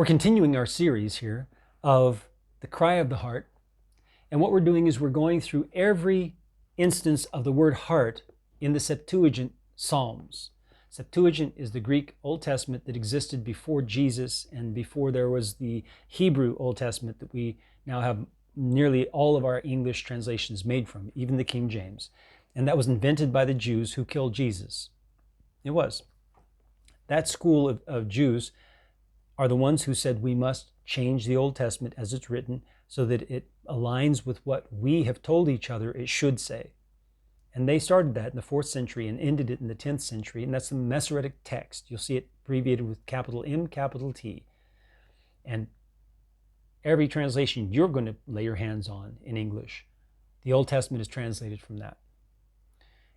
We're continuing our series here of the cry of the heart. And what we're doing is we're going through every instance of the word heart in the Septuagint Psalms. Septuagint is the Greek Old Testament that existed before Jesus and before there was the Hebrew Old Testament that we now have nearly all of our English translations made from, even the King James. And that was invented by the Jews who killed Jesus. It was. That school of Jews are the ones who said we must change the Old Testament as it's written so that it aligns with what we have told each other it should say. And they started that in the 4th century and ended it in the 10th century, and that's the Masoretic text. You'll see it abbreviated with capital M, capital T. And every translation you're going to lay your hands on in English, the Old Testament is translated from that.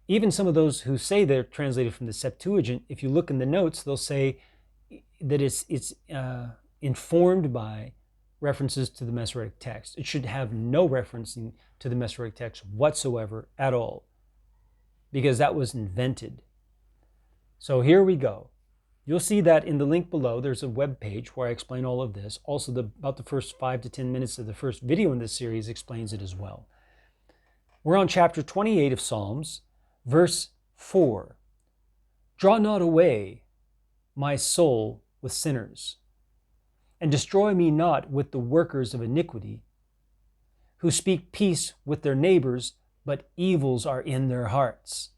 Even some of those who say they're translated from the Septuagint, if you look in the notes, they'll say that it's informed by references to the Masoretic text. It should have no referencing to the Masoretic text whatsoever at all, because that was invented. So here we go. You'll see that in the link below. There's a web page where I explain all of this. Also, about the first 5 to 10 minutes of the first video in this series explains it as well. We're on chapter 28 of Psalms, verse 4. Draw not away my soul with sinners, and destroy me not with the workers of iniquity, who speak peace with their neighbors, but evils are in their hearts.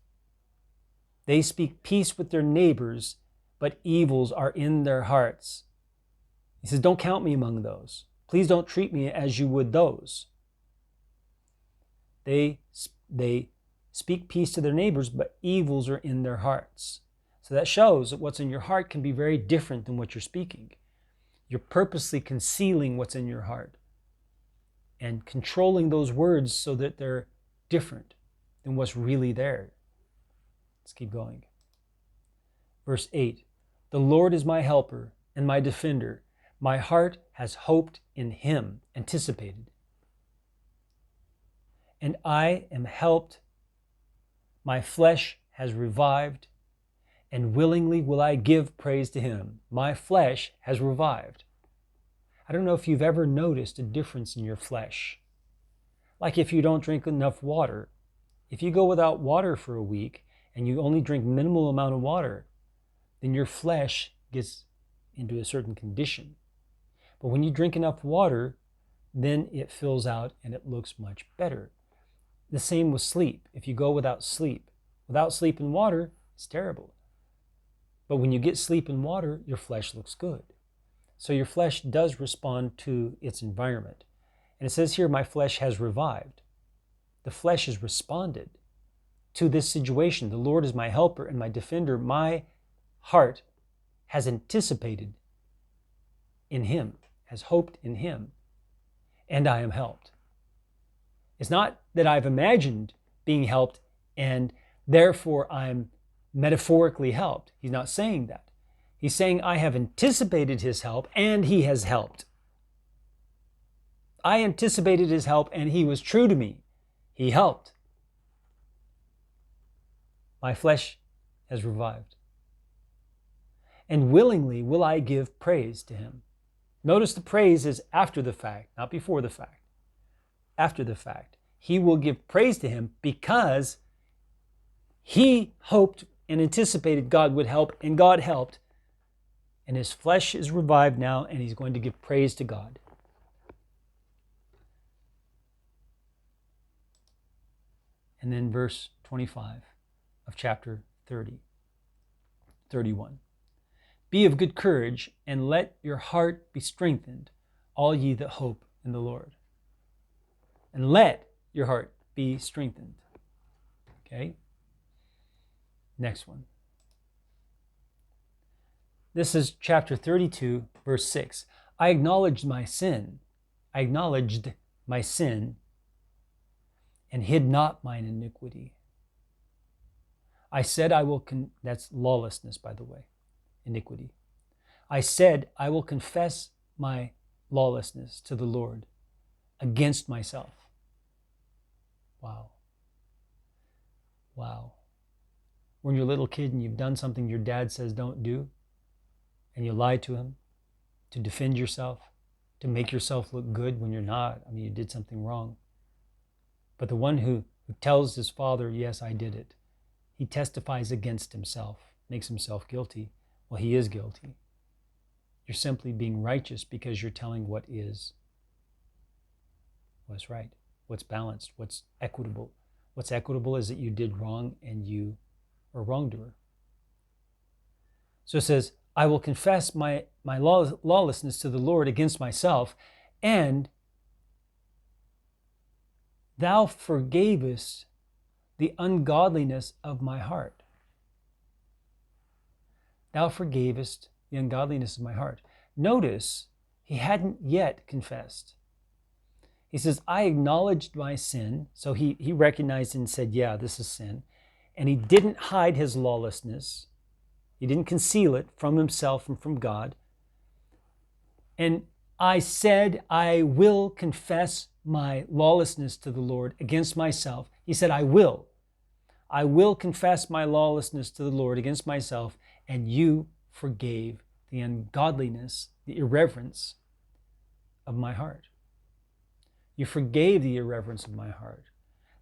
They speak peace with their neighbors, but evils are in their hearts. He says, don't count me among those. Please don't treat me as you would those. They speak peace to their neighbors, but evils are in their hearts. So that shows that what's in your heart can be very different than what you're speaking. You're purposely concealing what's in your heart and controlling those words so that they're different than what's really there. Let's keep going. Verse 8, the Lord is my helper and my defender. My heart has hoped in him, anticipated. And I am helped. My flesh has revived, and willingly will I give praise to him. My flesh has revived. I don't know if you've ever noticed a difference in your flesh. Like if you don't drink enough water. If you go without water for a week and you only drink minimal amount of water, then your flesh gets into a certain condition. But when you drink enough water, then it fills out and it looks much better. The same with sleep. If you go without sleep and water, it's terrible. But when you get sleep and water, your flesh looks good. So your flesh does respond to its environment. And it says here, my flesh has revived. The flesh has responded to this situation. The Lord is my helper and my defender. My heart has anticipated in him, has hoped in him, and I am helped. It's not that I've imagined being helped and therefore I'm metaphorically helped. He's not saying that. He's saying I have anticipated his help and he has helped. I anticipated his help and he was true to me. He helped. My flesh has revived. And willingly will I give praise to him. Notice the praise is after the fact, not before the fact. After the fact. He will give praise to him because he hoped and anticipated God would help, and God helped. And his flesh is revived now, and he's going to give praise to God. And then verse 25 of chapter 31. Be of good courage, and let your heart be strengthened, all ye that hope in the Lord. And let your heart be strengthened. Okay? Next one. This is chapter 32, verse 6. I acknowledged my sin. And hid not mine iniquity. I said I will, that's lawlessness, by the way, iniquity. I said I will confess my lawlessness to the Lord against myself. Wow. Wow. When you're a little kid and you've done something your dad says don't do, and you lie to him to defend yourself, to make yourself look good when you're not. I mean, you did something wrong. But the one who tells his father, yes, I did it, he testifies against himself, makes himself guilty. Well, he is guilty. You're simply being righteous because you're telling what is, what's right, what's balanced, what's equitable. What's equitable is that you did wrong and you are a wrongdoer. So it says, I will confess my lawlessness to the Lord against myself, and thou forgavest the ungodliness of my heart. Thou forgavest the ungodliness of my heart. Notice, he hadn't yet confessed. He says, I acknowledged my sin. So he recognized and said, yeah, this is sin. And he didn't hide his lawlessness. He didn't conceal it from himself and from God. And I said, I will confess my lawlessness to the Lord against myself. He said, I will. I will confess my lawlessness to the Lord against myself, and you forgave the ungodliness, the irreverence of my heart. You forgave the irreverence of my heart.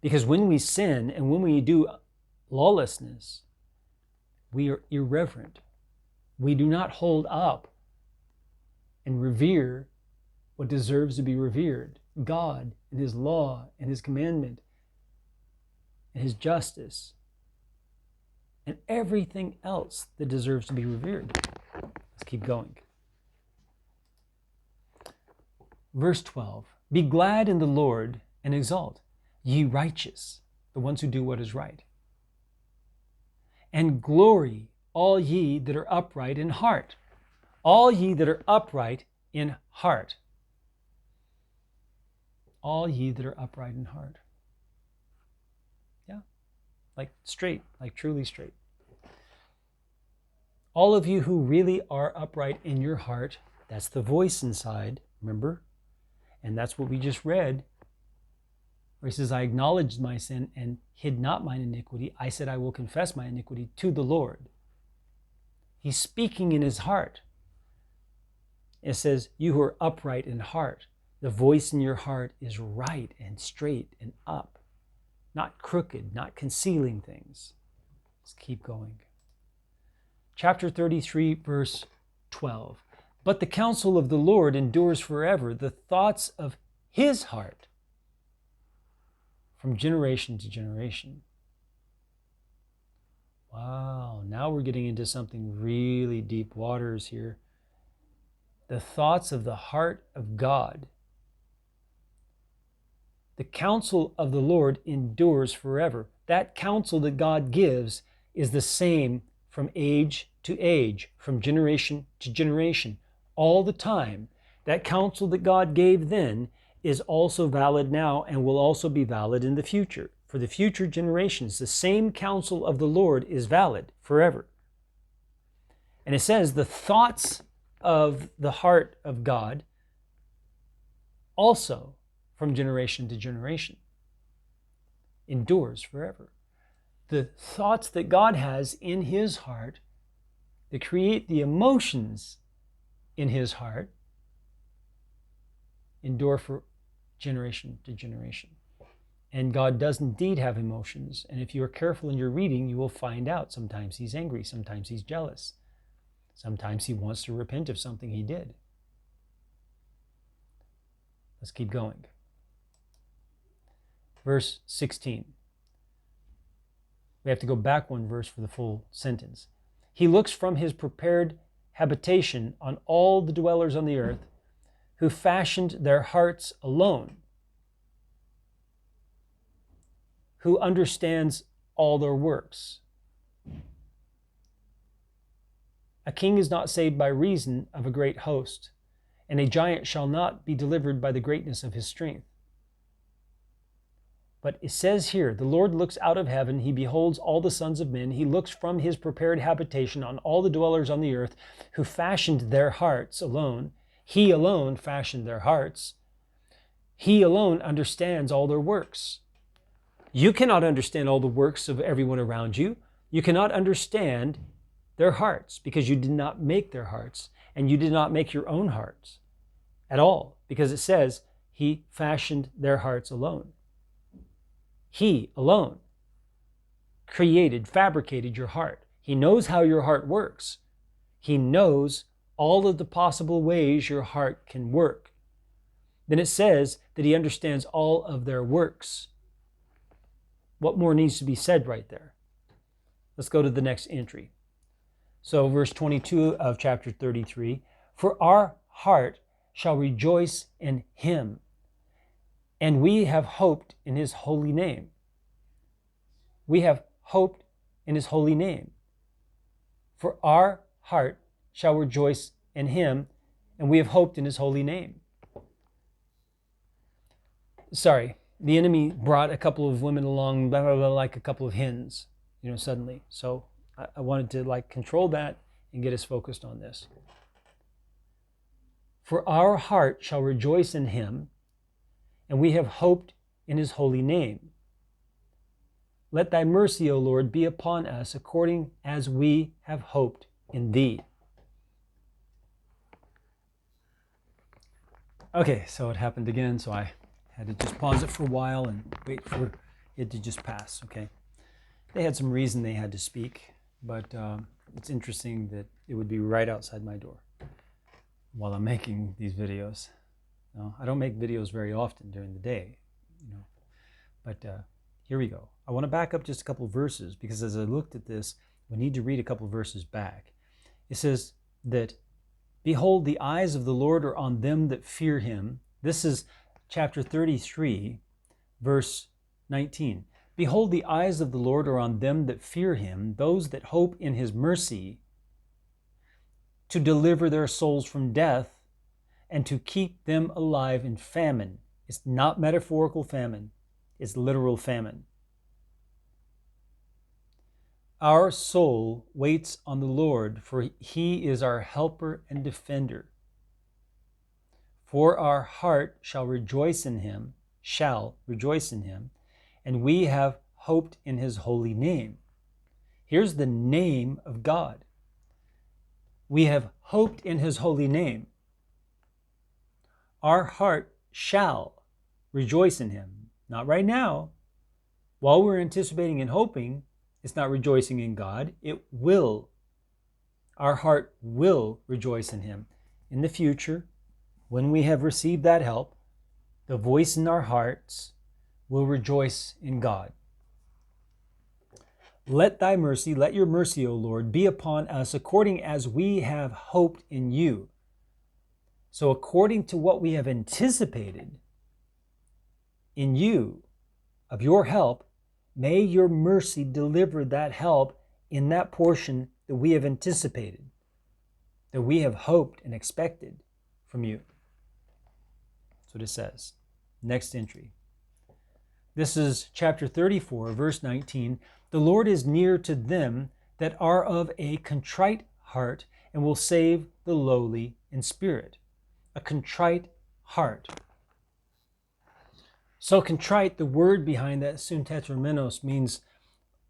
Because when we sin and when we do lawlessness, we are irreverent. We do not hold up and revere what deserves to be revered. God and his law and his commandment and his justice and everything else that deserves to be revered. Let's keep going. Verse 12, be glad in the Lord and exult, ye righteous, the ones who do what is right. And glory, all ye that are upright in heart. All ye that are upright in heart. All ye that are upright in heart. Yeah, like straight, like truly straight. All of you who really are upright in your heart, that's the voice inside, remember? And that's what we just read, where he says, I acknowledged my sin and hid not mine iniquity. I said, I will confess my iniquity to the Lord. He's speaking in his heart. It says, you who are upright in heart. The voice in your heart is right and straight and up, not crooked, not concealing things. Let's keep going. Chapter 33, verse 12. But the counsel of the Lord endures forever, the thoughts of his heart from generation to generation. Wow, now we're getting into something really deep waters here. The thoughts of the heart of God. The counsel of the Lord endures forever. That counsel that God gives is the same from age to age, from generation to generation. All the time. That counsel that God gave then is also valid now and will also be valid in the future. For the future generations, the same counsel of the Lord is valid forever. And it says the thoughts of the heart of God also from generation to generation endures forever. The thoughts that God has in his heart that create the emotions in his heart endure for generation to generation. And God does indeed have emotions. And if you are careful in your reading, you will find out sometimes he's angry, sometimes he's jealous. Sometimes he wants to repent of something he did. Let's keep going. Verse 16. We have to go back one verse for the full sentence. He looks from his prepared habitation on all the dwellers on the earth, who fashioned their hearts alone, who understands all their works. A king is not saved by reason of a great host, and a giant shall not be delivered by the greatness of his strength. But it says here, the Lord looks out of heaven, he beholds all the sons of men, he looks from his prepared habitation on all the dwellers on the earth, who fashioned their hearts alone. He alone fashioned their hearts. He alone understands all their works. You cannot understand all the works of everyone around you. You cannot understand their hearts because you did not make their hearts. And you did not make your own hearts at all, because it says he fashioned their hearts alone. He alone created, fabricated your heart. He knows how your heart works. He knows all of the possible ways your heart can work. Then it says that he understands all of their works. What more needs to be said right there? Let's go to the next entry. So verse 22 of chapter 33, for our heart shall rejoice in him, and we have hoped in his holy name. We have hoped in his holy name. For our heart shall rejoice in him, and we have hoped in his holy name. Sorry, the enemy brought a couple of women along, blah, blah, blah, like a couple of hens, suddenly. So I wanted to control that and get us focused on this. For our heart shall rejoice in him, and we have hoped in his holy name. Let thy mercy, O Lord, be upon us according as we have hoped in thee. Okay, so it happened again, so I had to just pause it for a while and wait for it to just pass, okay? They had some reason they had to speak, but it's interesting that it would be right outside my door while I'm making these videos. No, I don't make videos very often during the day, but here we go. I want to back up just a couple of verses, because as I looked at this, we need to read a couple of verses back. It says that, behold, the eyes of the Lord are on them that fear him. This is chapter 33, verse 19. Behold, the eyes of the Lord are on them that fear him, those that hope in his mercy, to deliver their souls from death and to keep them alive in famine. It's not metaphorical famine, it's literal famine. Our soul waits on the Lord, for he is our helper and defender. For our heart shall rejoice in him, and we have hoped in his holy name. Here's the name of God. We have hoped in his holy name. Our heart shall rejoice in him. Not right now. While we're anticipating and hoping, it's not rejoicing in God. It will. Our heart will rejoice in him. In the future, when we have received that help, the voice in our hearts will rejoice in God. Let thy mercy, let your mercy, O Lord, be upon us according as we have hoped in you. So according to what we have anticipated in you of your help, may your mercy deliver that help in that portion that we have anticipated, that we have hoped and expected from you. That's what it says. Next entry. This is chapter 34, verse 19. The Lord is near to them that are of a contrite heart, and will save the lowly in spirit. A contrite heart. So contrite, the word behind that, suntetromenos, means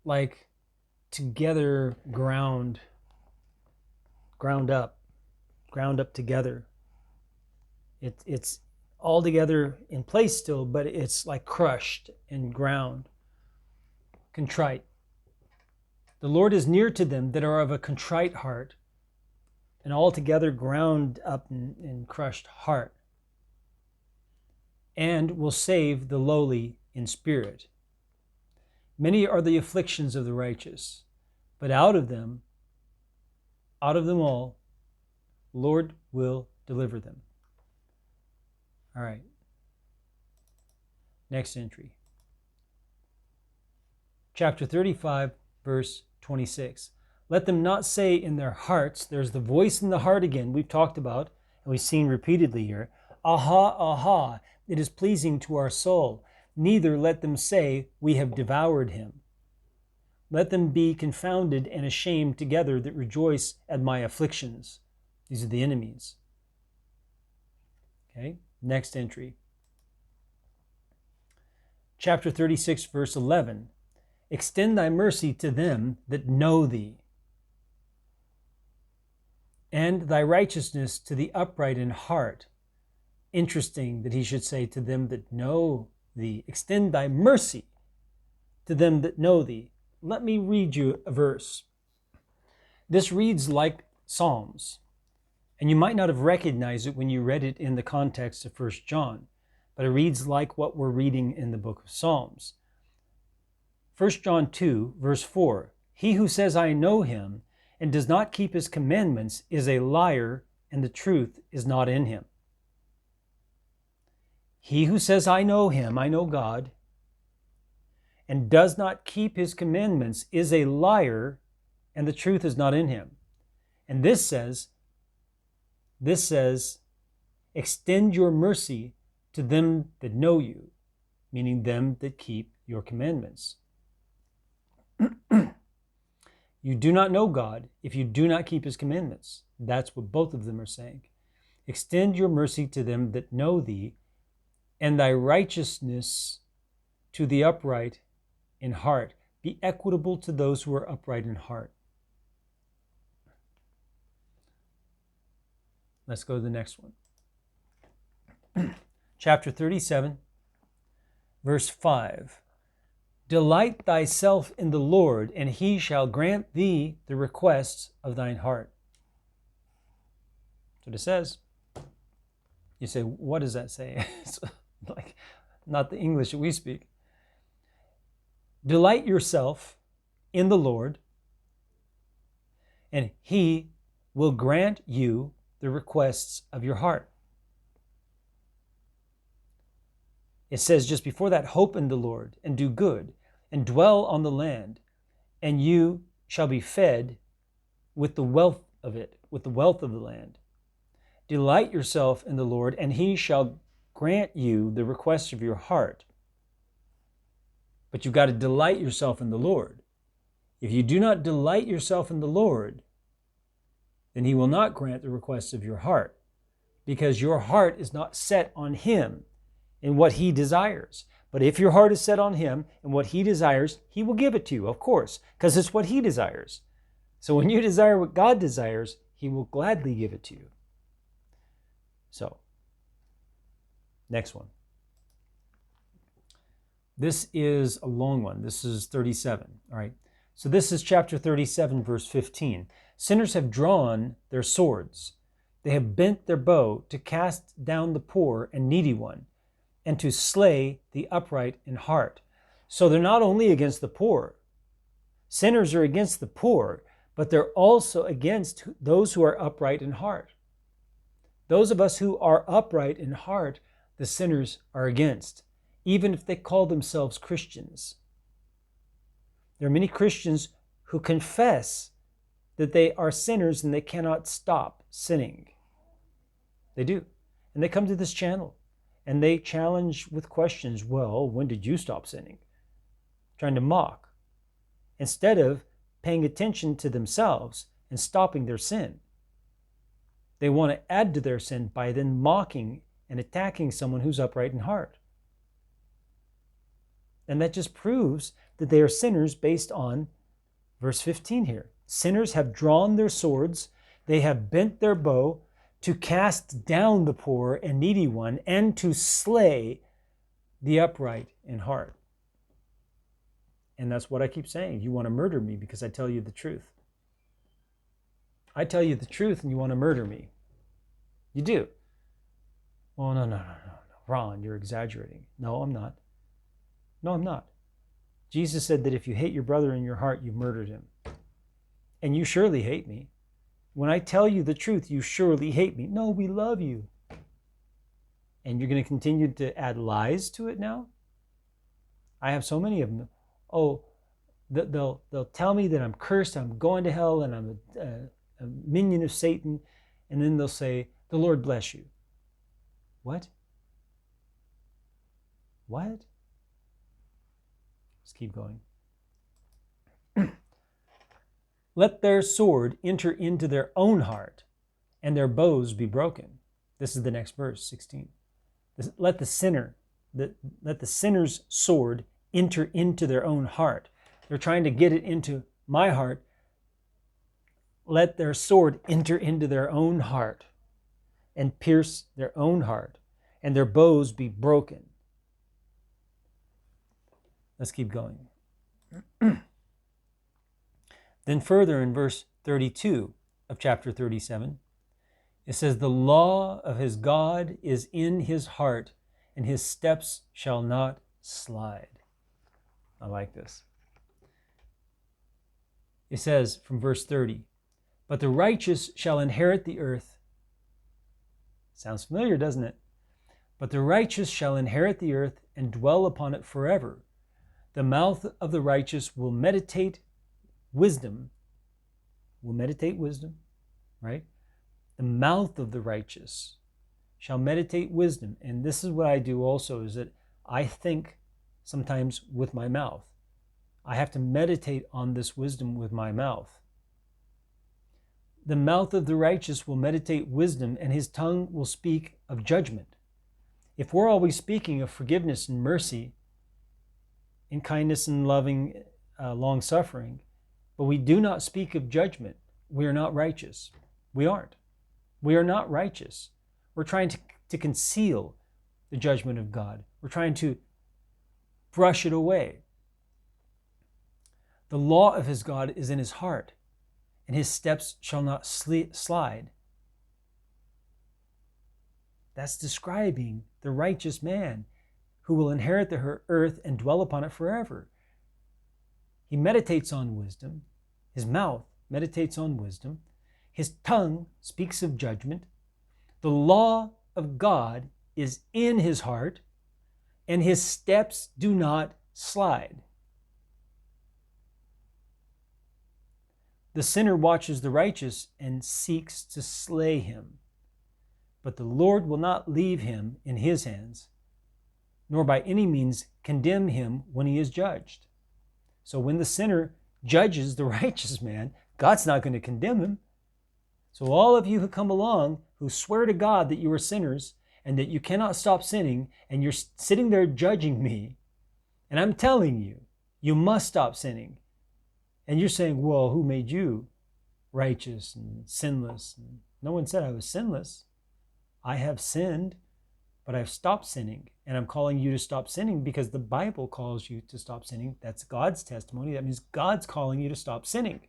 like together ground up together. It's all together in place still, but it's like crushed and ground. Contrite. The Lord is near to them that are of a contrite heart, an altogether ground up and crushed heart, and will save the lowly in spirit. Many are the afflictions of the righteous, but out of them all, Lord will deliver them. All right. Next entry. Chapter 35, verse 26. Let them not say in their hearts, there's the voice in the heart again, we've talked about, and we've seen repeatedly here. Aha, aha, it is pleasing to our soul. Neither let them say, we have devoured him. Let them be confounded and ashamed together that rejoice at my afflictions. These are the enemies. Okay, next entry. Chapter 36, verse 11. Extend thy mercy to them that know thee, and thy righteousness to the upright in heart. Interesting that he should say to them that know thee. Extend thy mercy to them that know thee. Let me read you a verse. This reads like Psalms, and you might not have recognized it when you read it in the context of 1 John, but it reads like what we're reading in the book of Psalms. 1 John 2, verse 4, he who says, I know him, and does not keep his commandments is a liar, and the truth is not in him. He who says, I know him, I know God, and does not keep his commandments is a liar, and the truth is not in him. And this says, extend your mercy to them that know you, meaning them that keep your commandments. You do not know God if you do not keep his commandments. That's what both of them are saying. Extend your mercy to them that know thee, and thy righteousness to the upright in heart. Be equitable to those who are upright in heart. Let's go to the next one. Chapter 37, verse 5. Delight thyself in the Lord, and he shall grant thee the requests of thine heart. That's what it says. You say, what does that say? It's like not the English that we speak. Delight yourself in the Lord, and he will grant you the requests of your heart. It says just before that, hope in the Lord and do good and dwell on the land, and you shall be fed with the wealth of it, with the wealth of the land. Delight yourself in the Lord, and he shall grant you the requests of your heart. But you've got to delight yourself in the Lord. If you do not delight yourself in the Lord, then he will not grant the requests of your heart, because your heart is not set on him and what he desires. But if your heart is set on him and what he desires, he will give it to you, of course, because it's what he desires. So when you desire what God desires, he will gladly give it to you. So, next one. This is a long one. This is 37, all right? So this is chapter 37, verse 15. Sinners have drawn their swords. They have bent their bow to cast down the poor and needy one, and to slay the upright in heart. So they're not only against the poor. Sinners are against the poor, but they're also against those who are upright in heart. Those of us who are upright in heart, the sinners are against, even if they call themselves Christians. There are many Christians who confess that they are sinners and they cannot stop sinning. They do. And they come to this channel and they challenge with questions. Well, when did you stop sinning? Trying to mock, instead of paying attention to themselves and stopping their sin. They want to add to their sin by then mocking and attacking someone who's upright in heart. And that just proves that they are sinners based on verse 15 here. Sinners have drawn their swords, they have bent their bow to cast down the poor and needy one, and to slay the upright in heart. And that's what I keep saying. You want to murder me because I tell you the truth. I tell you the truth and you want to murder me. You do. Oh, no. Ron, you're exaggerating. No, I'm not. No, I'm not. Jesus said that if you hate your brother in your heart, you've murdered him. And you surely hate me. When I tell you the truth, you surely hate me. No, we love you. And you're going to continue to add lies to it now? I have so many of them. Oh, they'll tell me that I'm cursed, I'm going to hell, and I'm a minion of Satan. And then they'll say, the Lord bless you. What? What? Let's keep going. Let their sword enter into their own heart, and their bows be broken. This is the next verse, 16. Let the sinner's sword enter into their own heart. They're trying to get it into my heart. let their sword enter into their own heart and pierce their own heart, and their bows be broken. Let's keep going. Then further in verse 32 of chapter 37, it says, the law of his God is in his heart, and his steps shall not slide. I like this. It says from verse 30, but the righteous shall inherit the earth. Sounds familiar, doesn't it? But the righteous shall inherit the earth and dwell upon it forever. The mouth of the righteous will meditate wisdom. Right? The mouth of the righteous shall meditate wisdom. And this is what I do also, is that I think sometimes with my mouth. I have to meditate on this wisdom with my mouth. The mouth of the righteous will meditate wisdom, and his tongue will speak of judgment. If we're always speaking of forgiveness and mercy, and kindness and loving, long-suffering, but we do not speak of judgment, we are not righteous. We aren't. We are not righteous. We're trying to conceal the judgment of God. We're trying to brush it away. The law of his God is in his heart, and his steps shall not slide. That's describing the righteous man who will inherit the earth and dwell upon it forever. He meditates on wisdom. His mouth meditates on wisdom. His tongue speaks of judgment. The law of God is in his heart, and his steps do not slide. The sinner watches the righteous and seeks to slay him, but the Lord will not leave him in his hands, nor by any means condemn him when he is judged. So when the sinner judges the righteous man, God's not going to condemn him. So all of you who come along, who swear to God that you are sinners and that you cannot stop sinning, and you're sitting there judging me, and I'm telling you, you must stop sinning. And you're saying, well, who made you righteous and sinless? And no one said I was sinless. I have sinned, but I've stopped sinning. And I'm calling you to stop sinning because the Bible calls you to stop sinning. That's God's testimony. That means God's calling you to stop sinning.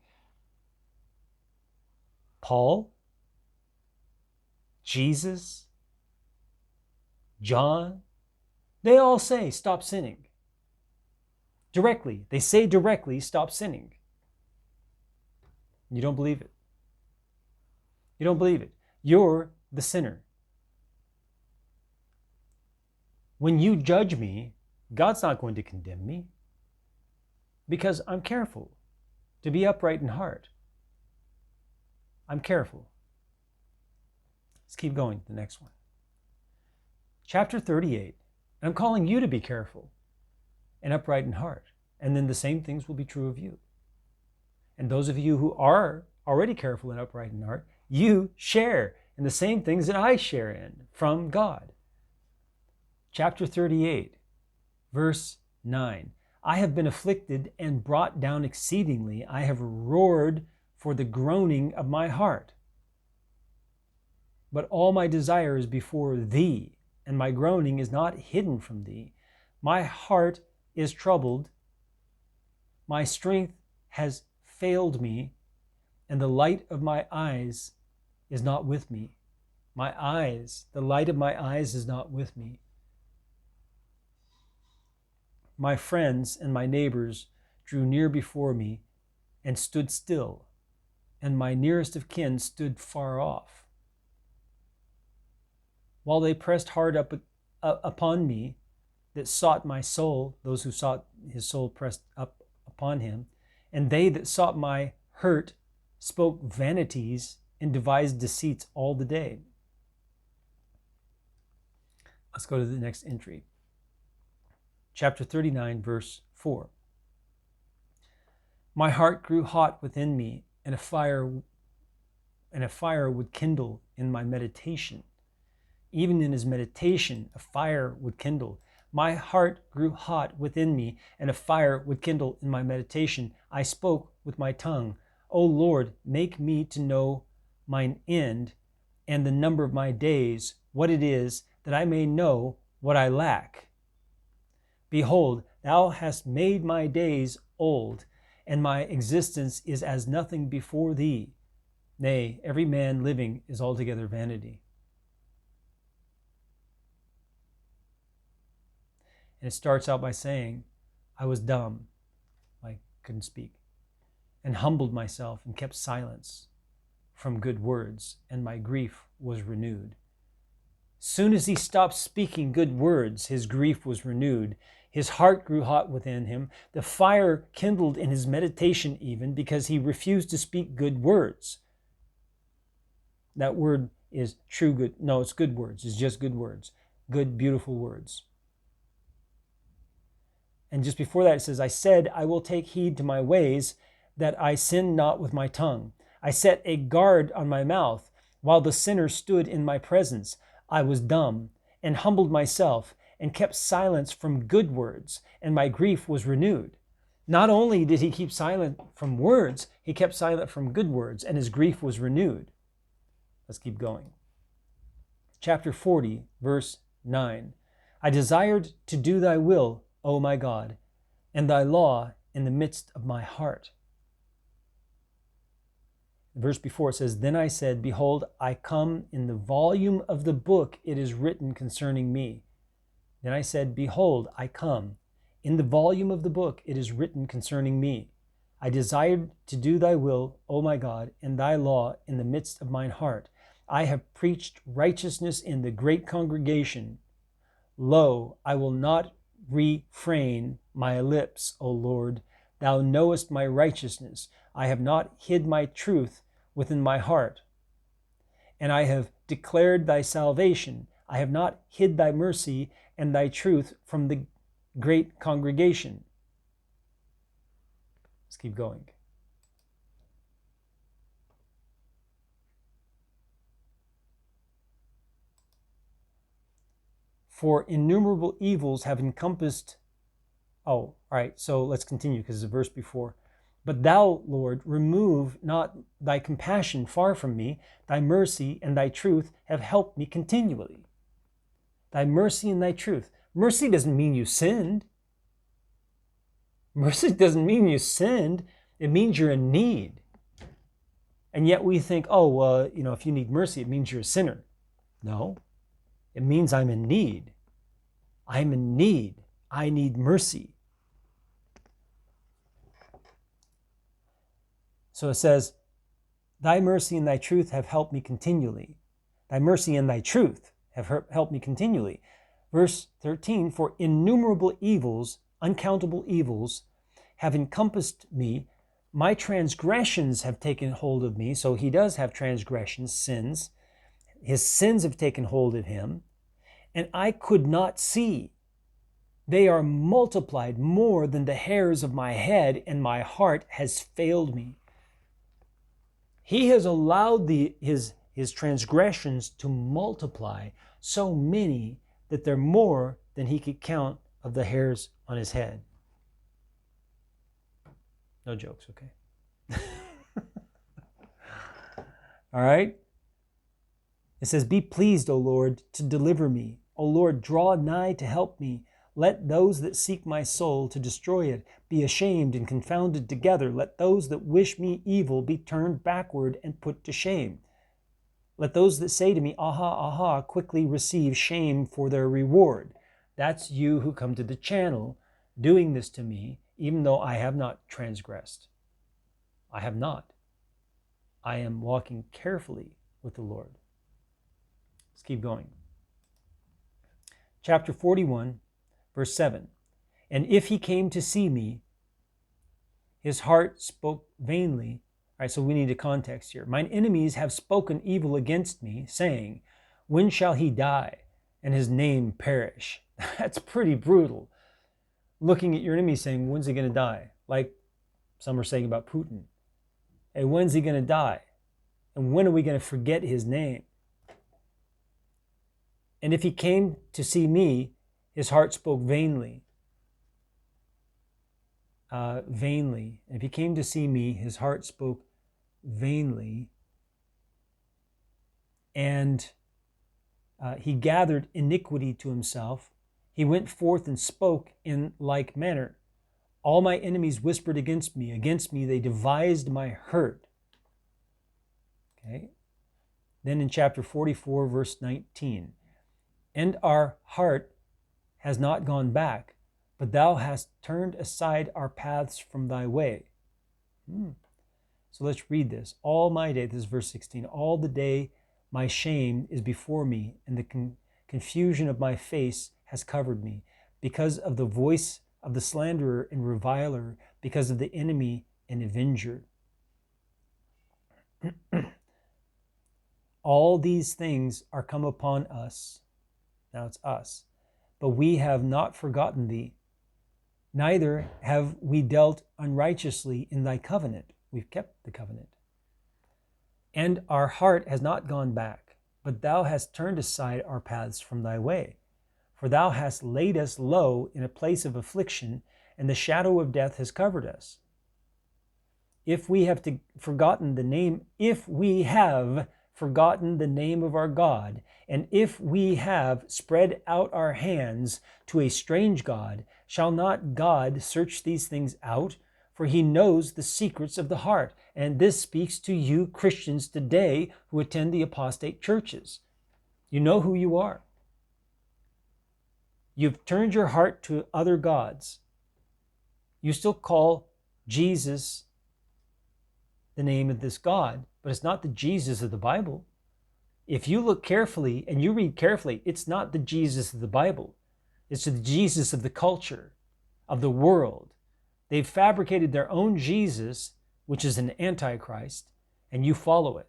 Paul, Jesus, John, they all say stop sinning. Directly. They say directly, stop sinning. You don't believe it. You don't believe it. You're the sinner. When you judge me, God's not going to condemn me because I'm careful to be upright in heart. I'm careful. Let's keep going to the next one. Chapter 38. I'm calling you to be careful and upright in heart. And then the same things will be true of you. And those of you who are already careful and upright in heart, you share in the same things that I share in from God. Chapter 38, verse 9. I have been afflicted and brought down exceedingly. I have roared for the groaning of my heart. But all my desire is before thee, and my groaning is not hidden from thee. My heart is troubled. My strength has failed me, and the light of my eyes is not with me. My eyes, the light of my eyes is not with me. My friends and my neighbors drew near before me and stood still, and my nearest of kin stood far off. While they pressed hard upon me that sought my soul, those who sought his soul pressed up upon him, and they that sought my hurt spoke vanities and devised deceits all the day. Let's go to the next entry. Chapter 39, verse 4. My heart grew hot within me, and a fire would kindle in my meditation. Even in his meditation, a fire would kindle. My heart grew hot within me, and a fire would kindle in my meditation. I spoke with my tongue. O Lord, make me to know mine end and the number of my days, what it is, that I may know what I lack. Behold, thou hast made my days old, and my existence is as nothing before thee. Nay, every man living is altogether vanity. And it starts out by saying, I was dumb, I couldn't speak, and humbled myself and kept silence from good words, and my grief was renewed. Soon as he stopped speaking good words, his grief was renewed. His heart grew hot within him. The fire kindled in his meditation even, because he refused to speak good words. That word is true good. No, it's good words. It's just good words. Good, beautiful words. And just before that it says, I said, I will take heed to my ways, that I sin not with my tongue. I set a guard on my mouth, while the sinner stood in my presence. I was dumb, and humbled myself, and kept silence from good words, and my grief was renewed. Not only did he keep silent from words, he kept silent from good words, and his grief was renewed. Let's keep going. Chapter 40, verse 9. I desired to do thy will, O my God, and thy law in the midst of my heart. The verse before it says, Then I said, Behold, I come, in the volume of the book it is written concerning me. Then I said, Behold, I come, in the volume of the book it is written concerning me. I desired to do thy will, O my God, and thy law in the midst of mine heart. I have preached righteousness in the great congregation. Lo, I will not refrain my lips, O Lord. Thou knowest my righteousness. I have not hid my truth within my heart. And I have declared thy salvation. I have not hid thy mercy and thy truth from the great congregation. Let's keep going. For innumerable evils have encompassed. All right, so let's continue because it's a verse before. But thou, Lord, remove not thy compassion far from me. Thy mercy and thy truth have helped me continually. Thy mercy and thy truth. Mercy doesn't mean you sinned. Mercy doesn't mean you sinned. It means you're in need. And yet we think, if you need mercy, it means you're a sinner. No, it means I'm in need. I'm in need. I need mercy. So it says, thy mercy and thy truth have helped me continually. Thy mercy and thy truth have helped me continually. Verse 13, for innumerable evils, uncountable evils, have encompassed me. My transgressions have taken hold of me. So he does have transgressions, sins. His sins have taken hold of him. And I could not see. They are multiplied more than the hairs of my head, and my heart has failed me. He has allowed his transgressions to multiply so many that they're more than he could count of the hairs on his head. No jokes, okay? All right? It says, be pleased, O Lord, to deliver me. O Lord, draw nigh to help me. Let those that seek my soul to destroy it be ashamed and confounded together. Let those that wish me evil be turned backward and put to shame. Let those that say to me, aha, aha, quickly receive shame for their reward. That's you who come to the channel doing this to me, even though I have not transgressed. I have not. I am walking carefully with the Lord. Let's keep going. Chapter 41, verse 7. And if he came to see me, his heart spoke vainly. All right, so we need a context here. Mine enemies have spoken evil against me, saying, when shall he die and his name perish? That's pretty brutal. Looking at your enemy saying, when's he going to die? Like some are saying about Putin. Hey, when's he going to die? And when are we going to forget his name? And if he came to see me, his heart spoke vainly. Vainly. And if he came to see me, his heart spoke vainly, and he gathered iniquity to himself. He went forth and spoke in like manner. All my enemies whispered against me. Against me they devised my hurt. Okay. Then in chapter 44, verse 19, and our heart has not gone back, but thou hast turned aside our paths from thy way. So let's read this. All my day, this is verse 16, all the day my shame is before me, and the confusion of my face has covered me, because of the voice of the slanderer and reviler, because of the enemy and avenger. All these things are come upon us. Now it's us. But we have not forgotten thee, neither have we dealt unrighteously in thy covenant. We've kept the covenant. And our heart has not gone back, but thou hast turned aside our paths from thy way. For thou hast laid us low in a place of affliction, and the shadow of death has covered us. If we have forgotten the name of our God, and if we have spread out our hands to a strange God, shall not God search these things out? For he knows the secrets of the heart. And this speaks to you Christians today who attend the apostate churches. You know who you are. You've turned your heart to other gods. You still call Jesus the name of this God, but it's not the Jesus of the Bible. If you look carefully and you read carefully, it's not the Jesus of the Bible. It's the Jesus of the culture, of the world. They've fabricated their own Jesus, which is an antichrist, and you follow it.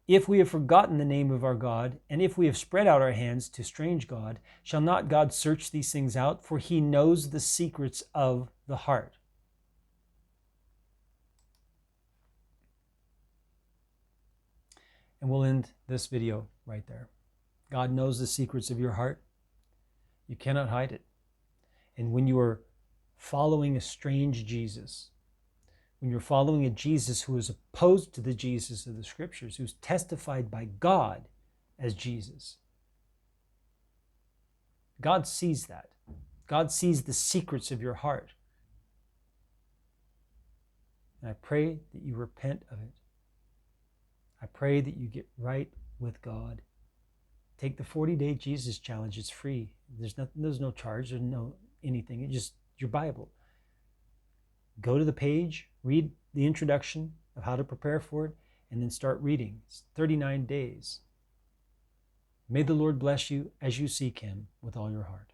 If we have forgotten the name of our God, and if we have spread out our hands to strange God, shall not God search these things out? For he knows the secrets of the heart. And we'll end this video right there. God knows the secrets of your heart. You cannot hide it. And when you are following a strange Jesus, when you're following a Jesus who is opposed to the Jesus of the Scriptures, who's testified by God as Jesus, God sees that. God sees the secrets of your heart. And I pray that you repent of it. I pray that you get right with God. Take the 40-day Jesus challenge. It's free. There's no charge. There's no anything. It's just your Bible. Go to the page, read the introduction of how to prepare for it, and then start reading. It's 39 days. May the Lord bless you as you seek him with all your heart.